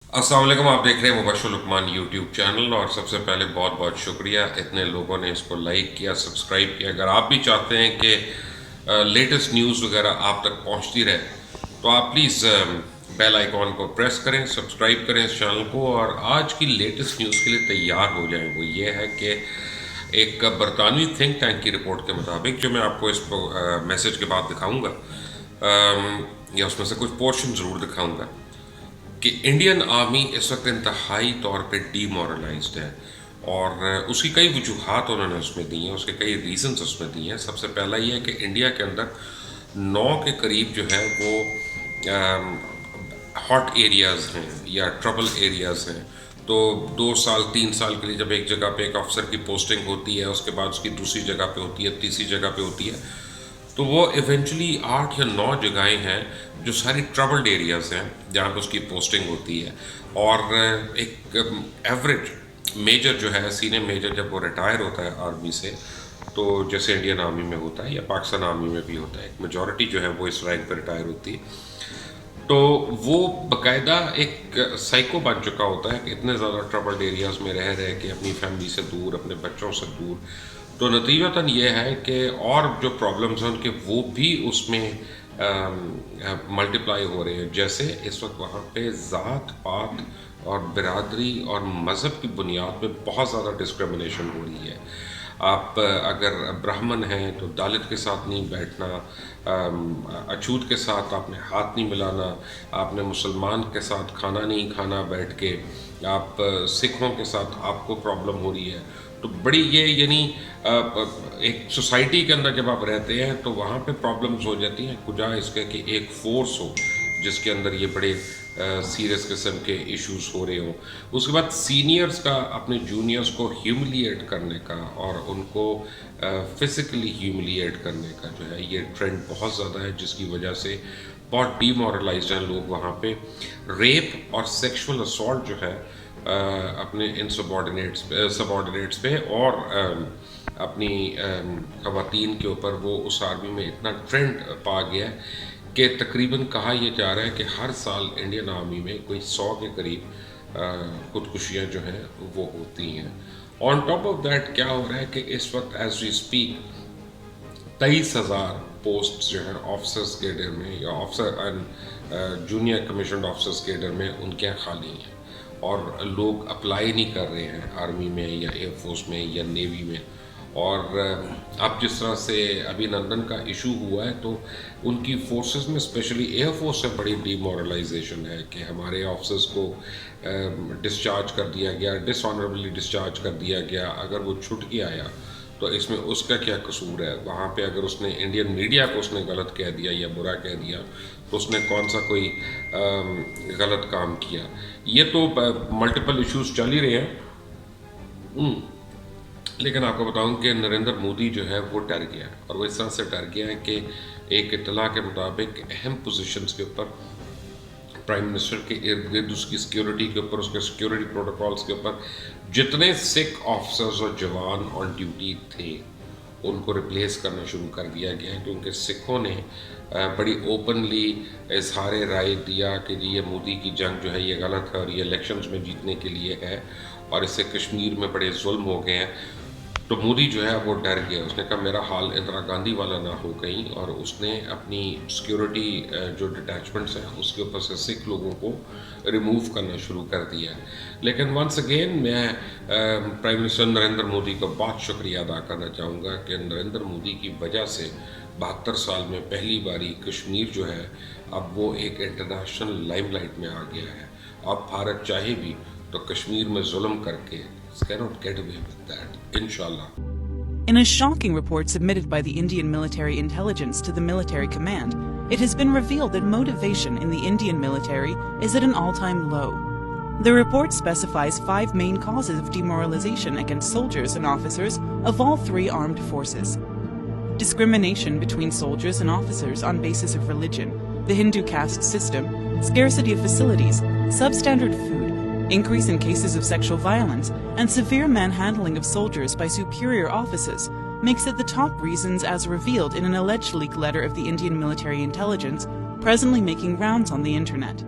السلام علیکم، آپ دیکھ رہے ہیں مبشر لقمان یوٹیوب چینل، اور سب سے پہلے بہت بہت شکریہ اتنے لوگوں نے اس کو لائک کیا، سبسکرائب کیا۔ اگر آپ بھی چاہتے ہیں کہ لیٹسٹ نیوز وغیرہ آپ تک پہنچتی رہے تو آپ پلیز بیل آئیکن کو پریس کریں، سبسکرائب کریں اس چینل کو، اور آج کی لیٹسٹ نیوز کے لیے تیار ہو جائیں۔ وہ یہ ہے کہ ایک برطانوی تھنک ٹینک کی رپورٹ کے مطابق، جو میں آپ کو اس میسج کے بعد دکھاؤں گا، یا اس میں سے کچھ پورشن ضرور دکھاؤں گا، کہ انڈین آرمی اس وقت انتہائی طور پہ ڈی مورلائزڈ ہے، اور اس کی کئی وجوہات انہوں نے اس میں دی ہیں، اس کے کئی ریزنز اس میں دی ہیں۔ سب سے پہلا یہ ہے کہ انڈیا کے اندر 9 کے قریب جو ہے وہ ہاٹ ایریاز ہیں یا ٹربل ایریاز ہیں۔ تو 2 سال 3 سال کے لیے جب ایک جگہ پہ ایک افسر کی پوسٹنگ ہوتی ہے، اس کے بعد اس کی دوسری جگہ پہ ہوتی ہے، تیسری جگہ پہ ہوتی ہے، تو وہ ایونچولی 8 یا 9 جگہیں ہیں جو ساری ٹربلڈ ایریاز ہیں جہاں پہ اس کی پوسٹنگ ہوتی ہے۔ اور ایک ایوریج میجر جو ہے، سینئر میجر، جب وہ ریٹائر ہوتا ہے آرمی سے، تو جیسے انڈین آرمی میں ہوتا ہے یا پاکستان آرمی میں بھی ہوتا ہے، ایک میجورٹی جو ہے وہ اس رینک پہ ریٹائر ہوتی ہے، تو وہ باقاعدہ ایک سائیکو بن چکا ہوتا ہے کہ اتنے زیادہ ٹربلڈ ایریاز میں رہ کے اپنی فیملی سے دور، اپنے بچوں سے دور، تو نتیجتاً یہ ہے کہ اور جو پرابلمز ہیں ان کے وہ بھی اس میں ملٹیپلائی ہو رہے ہیں۔ جیسے اس وقت وہاں پہ ذات پات اور برادری اور مذہب کی بنیاد پہ بہت زیادہ ڈسکرمنیشن ہو رہی ہے۔ آپ اگر برہمن ہیں تو دالت کے ساتھ نہیں بیٹھنا، اچھوت کے ساتھ آپ نے ہاتھ نہیں ملانا، آپ نے مسلمان کے ساتھ کھانا نہیں کھانا بیٹھ کے، آپ سکھوں کے ساتھ آپ کو پرابلم ہو رہی ہے۔ تو بڑی یہ یعنی ایک سوسائٹی کے اندر جب آپ رہتے ہیں تو وہاں پہ پرابلمز ہو جاتی ہیں، کجا اس کے کہ ایک فورس ہو جس کے اندر یہ بڑے سیریس قسم کے ایشوز ہو رہے ہوں۔ اس کے بعد سینئرز کا اپنے جونیئرز کو ہیوملیٹ کرنے کا اور ان کو فزیکلی ہیوملیٹ کرنے کا جو ہے یہ ٹرینڈ بہت زیادہ ہے، جس کی وجہ سے بہت ڈی مورلائزڈ ہیں لوگ وہاں پہ۔ ریپ اور سیکشول اسالٹ جو ہے اپنے ان سبارڈینیٹس پہ اور اپنی خواتین کے اوپر، وہ اس آرمی میں اتنا ٹرینڈ پا گیا ہے کہ تقریباً کہا یہ جا رہا ہے کہ ہر سال انڈین آرمی میں کوئی 100 کے قریب خودکشیاں جو ہیں وہ ہوتی ہیں۔ آن ٹاپ آف دیٹ کیا ہو رہا ہے کہ اس وقت ایز وی اسپیک 23,000 پوسٹ جو ہیں آفیسرس کیڈر میں یا officer and junior commissioned officers cadre میں ان کے خالی ہیں، اور لوگ اپلائی نہیں کر رہے ہیں آرمی میں یا ایئر فورس میں یا نیوی میں۔ اور اب جس طرح سے ابھی نندن کا ایشو ہوا ہے تو ان کی فورسز میں اسپیشلی ایئر فورس سے بڑی ڈی مورلائزیشن ہے کہ ہمارے آفیسرز کو ڈسچارج کر دیا گیا، ڈس آنریبلی ڈسچارج کر دیا گیا۔ اگر وہ چھٹ کے آیا تو اس میں اس کا کیا قصور ہے؟ وہاں پہ اگر اس نے انڈین میڈیا کو اس نے غلط کہہ دیا یا برا کہہ دیا تو اس نے کون سا کوئی غلط کام کیا؟ یہ تو ملٹیپل ایشوز چل ہی رہے ہیں۔ لیکن آپ کو بتاؤں کہ نریندر مودی جو ہے وہ ڈر گیا، اور وہ اس طرح سے ڈر گیا ہے کہ ایک اطلاع کے مطابق اہم پوزیشنز کے اوپر، پرائم منسٹر کے ارد گرد، اس کی سیکیورٹی کے اوپر، اس کے سیکیورٹی پروٹوکالز کے اوپر، جتنے سکھ آفیسرز اور جوان آن ڈیوٹی تھے ان کو ریپلیس کرنا شروع کر دیا گیا ہے، کیونکہ سکھوں نے بڑی اوپنلی اظہار رائے دیا کہ جی یہ مودی کی جنگ جو ہے یہ غلط ہے اور یہ الیکشنز میں جیتنے کے لیے ہے، اور اس سے کشمیر میں بڑے ظلم ہو گئے ہیں۔ تو مودی جو ہے وہ ڈر گیا، اس نے کہا میرا حال اندرا گاندھی والا نہ ہو کہیں، اور اس نے اپنی سیکیورٹی جو ڈٹیچمنٹس ہیں اس کے اوپر سے سکھ لوگوں کو ریموو کرنا شروع کر دیا ہے۔ لیکن ونس اگین میں پرائم منسٹر نریندر مودی کا بہت شکریہ ادا کرنا چاہوں گا کہ نریندر مودی کی وجہ سے 72 سال میں پہلی باری کشمیر جو ہے اب وہ ایک انٹرنیشنل لائم لائٹ میں آ گیا ہے۔ اب بھارت چاہے بھی تو کشمیر میں ظلم کر کے cannot get away with that, inshallah. In a shocking report submitted by the Indian military intelligence to the military command, it has been revealed that motivation in the Indian military is at an all-time low. The report specifies 5 main causes of demoralization against soldiers and officers of all 3 armed forces. Discrimination between soldiers and officers on basis of religion, the Hindu caste system, scarcity of facilities, substandard food, increase in cases of sexual violence, and severe manhandling of soldiers by superior officers makes it the top reasons as revealed in an alleged leaked letter of the Indian military intelligence presently making rounds on the internet.